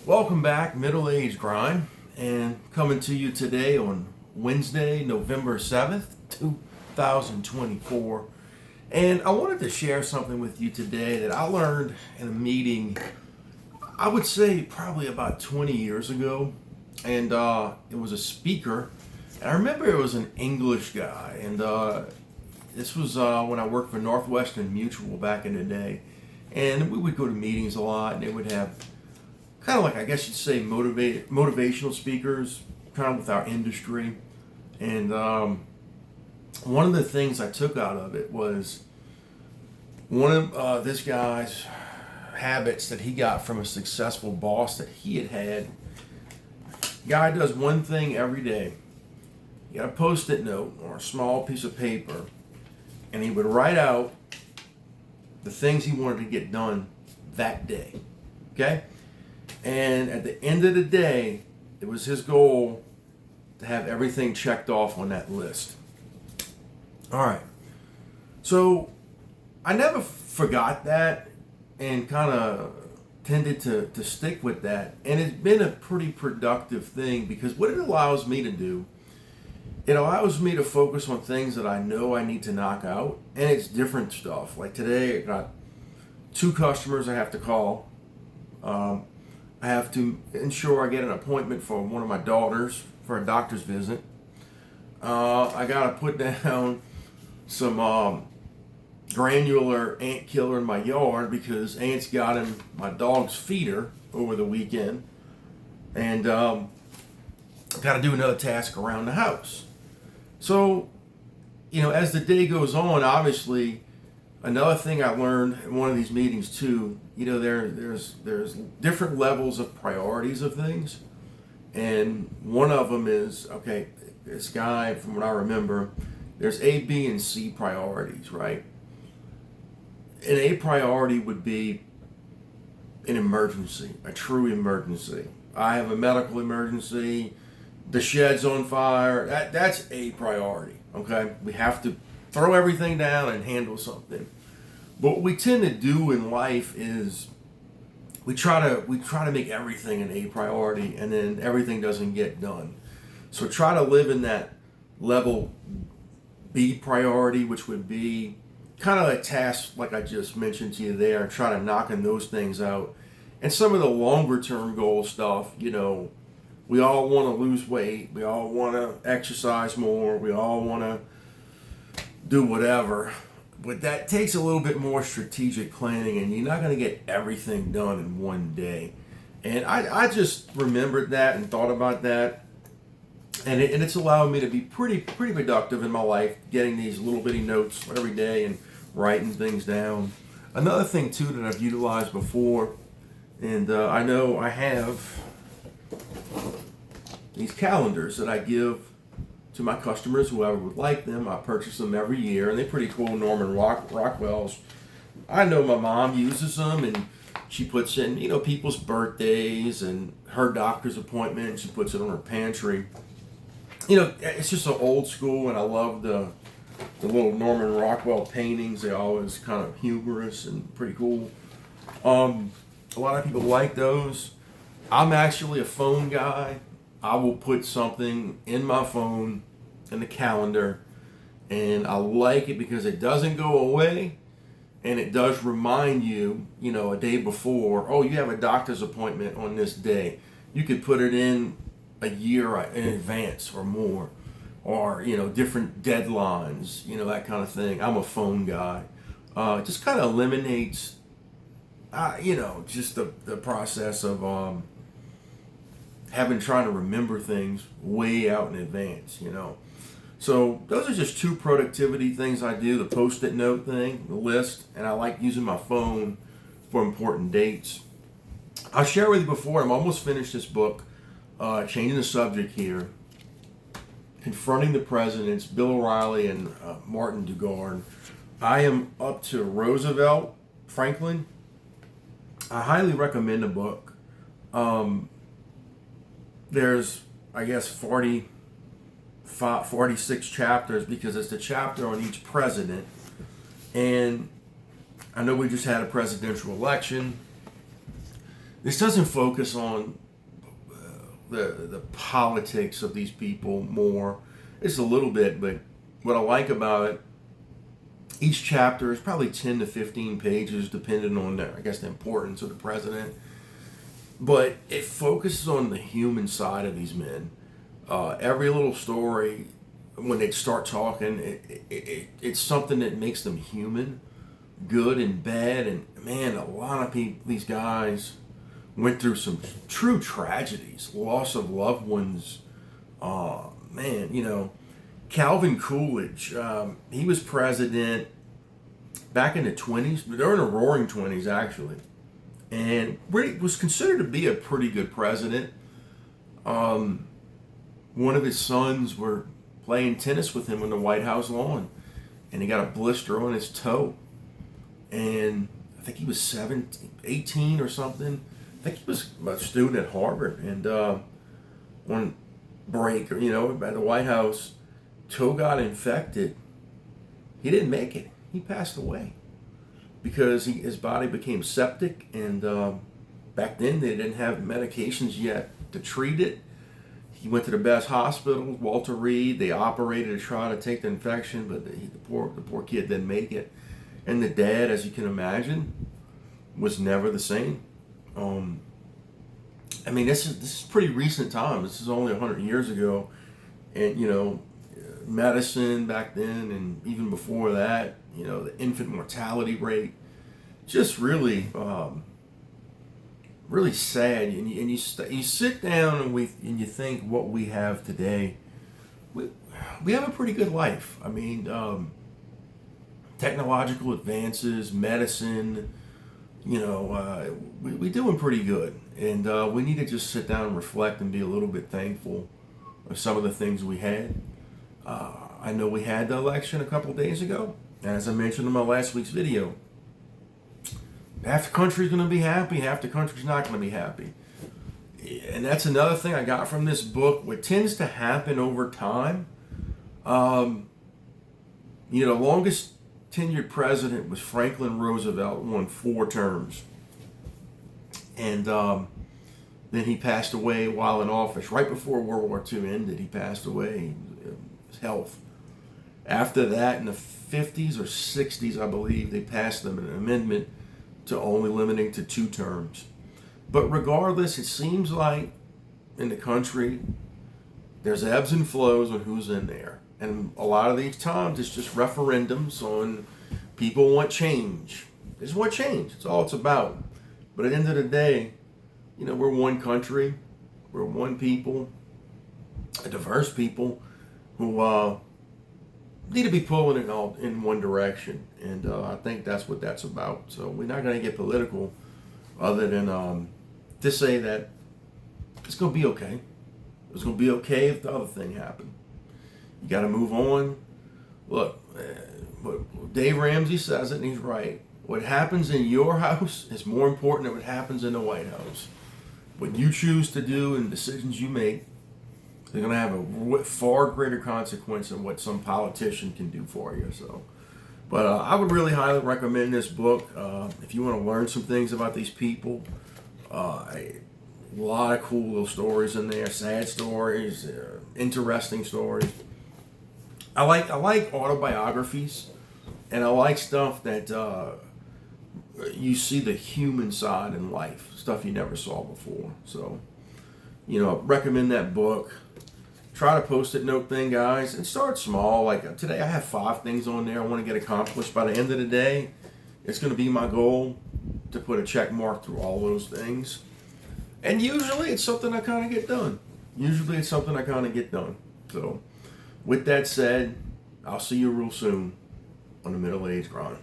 Welcome back, Middle Age Grind, and coming to you today on Wednesday, November 7th, 2024. And I wanted to share something with you today that I learned in a meeting, I would say probably about 20 years ago. And it was a speaker. And I remember it was an English guy. And this was when I worked for Northwestern Mutual back in the day. And we would go to meetings a lot, and they would have kind of like, I guess you'd say, motivational speakers, kind of with our industry. And one of the things I took out of it was one of this guy's habits that he got from a successful boss that he had had. Guy does one thing every day. He got a Post-it note or a small piece of paper, and he would write out the things he wanted to get done that day. Okay? And at the end of the day, it was his goal to have everything checked off on that list. All right. So I never forgot that and kind of tended to stick with that. And it's been a pretty productive thing because what it allows me to do, it allows me to focus on things that I know I need to knock out. And it's different stuff. Like today, I got 2 customers I have to call. I have to ensure I get an appointment for one of my daughters for a doctor's visit. I got to put down some granular ant killer in my yard because ants got in my dog's feeder over the weekend. And got to do another task around the house. So, as the day goes on, obviously, another thing I learned in one of these meetings too, there's different levels of priorities of things. And one of them is, okay, this guy, from what I remember, there's A, B, and C priorities, right? An A priority would be an emergency, a true emergency. I have a medical emergency, the shed's on fire, that's a priority, okay? We have to throw everything down and handle something. But what we tend to do in life is we try to make everything an A priority, and then everything doesn't get done. So try to live in that level B priority, which would be kind of a task like I just mentioned to you there, and try to knock in those things out. And some of the longer term goal stuff, we all want to lose weight, we all want to exercise more, we all want to do whatever. But that takes a little bit more strategic planning, and you're not going to get everything done in one day. And I just remembered that and thought about that, and it's allowed me to be pretty productive in my life, getting these little bitty notes every day and writing things down. Another thing too that I've utilized before, and I know I have these calendars that I give to my customers, whoever would like them. I purchase them every year, and they're pretty cool. Norman Rockwell's. I know my mom uses them, and she puts in, people's birthdays and her doctor's appointment, and she puts it on her pantry. It's just an old school, and I love the little Norman Rockwell paintings. They're always kind of humorous and pretty cool. A lot of people like those. I'm actually a phone guy. I will put something in my phone, in the calendar, and I like it because it doesn't go away, and it does remind you, a day before, oh, you have a doctor's appointment on this day. You could put it in a year in advance or more, or, different deadlines, that kind of thing. I'm a phone guy. It just kind of eliminates, just the process of trying to remember things way out in advance, So those are just 2 productivity things I do: the Post-it note thing, the list, and I like using my phone for important dates. I'll share with you before, I'm almost finished this book, changing the subject here, Confronting the Presidents, Bill O'Reilly and Martin Dugard. I am up to Roosevelt Franklin. I highly recommend the book. There's, I guess, 46 chapters because it's a chapter on each president. And I know we just had a presidential election. This doesn't focus on the politics of these people more. It's a little bit, but what I like about it, each chapter is probably 10 to 15 pages, depending on the importance of the president. But it focuses on the human side of these men. Every little story, when they start talking, it's something that makes them human, good and bad. And man, a lot of people, these guys, went through some true tragedies, loss of loved ones. Man, Calvin Coolidge, he was president back in the 20s, during the roaring 20s actually, and was considered to be a pretty good president. One of his sons were playing tennis with him on the White House lawn, and he got a blister on his toe. And I think he was 17, 18 or something. I think he was a student at Harvard. And on break, at the White House, toe got infected. He didn't make it. He passed away because his body became septic. And back then, they didn't have medications yet to treat it. He went to the best hospital, Walter Reed. They operated to try to take the infection, but the poor kid didn't make it. And the dad, as you can imagine, was never the same. This is pretty recent time. This is only 100 years ago, and medicine back then, and even before that, the infant mortality rate, just really. Really sad, and you sit down and you think what we have today. We have a pretty good life. Technological advances, medicine, we doing pretty good, and we need to just sit down and reflect and be a little bit thankful of some of the things we had. I know we had the election a couple days ago, and as I mentioned in my last week's video, half the country's going to be happy, half the country's not going to be happy. And that's another thing I got from this book. What tends to happen over time, the longest tenured president was Franklin Roosevelt, won 4 terms. And then he passed away while in office. Right before World War II ended, he passed away. His health. After that, in the 50s or 60s, I believe, they passed them an amendment to only limiting to 2 terms. But regardless, it seems like in the country, there's ebbs and flows on who's in there. And a lot of these times, it's just referendums on people want change. They just want change. That's all it's about. But at the end of the day, we're one country. We're one people, a diverse people who need to be pulling it all in one direction, and I think that's what that's about. So we're not going to get political, other than to say that it's going to be okay. It's going to be okay if the other thing happened. You got to move on. Look, Dave Ramsey says it, and he's right. What happens in your house is more important than what happens in the White House. What you choose to do and decisions you make, they're going to have a far greater consequence than what some politician can do for you. So, but I would really highly recommend this book if you want to learn some things about these people. A lot of cool little stories in there, sad stories, interesting stories. I like autobiographies, and I like stuff that you see the human side in life, stuff you never saw before. So, recommend that book. Try to post-it note thing, guys, and start small. Like today, I have 5 things on there I want to get accomplished. By the end of the day, it's going to be my goal to put a check mark through all those things. And usually, it's something I kind of get done. So, with that said, I'll see you real soon on the Middle Age Grind.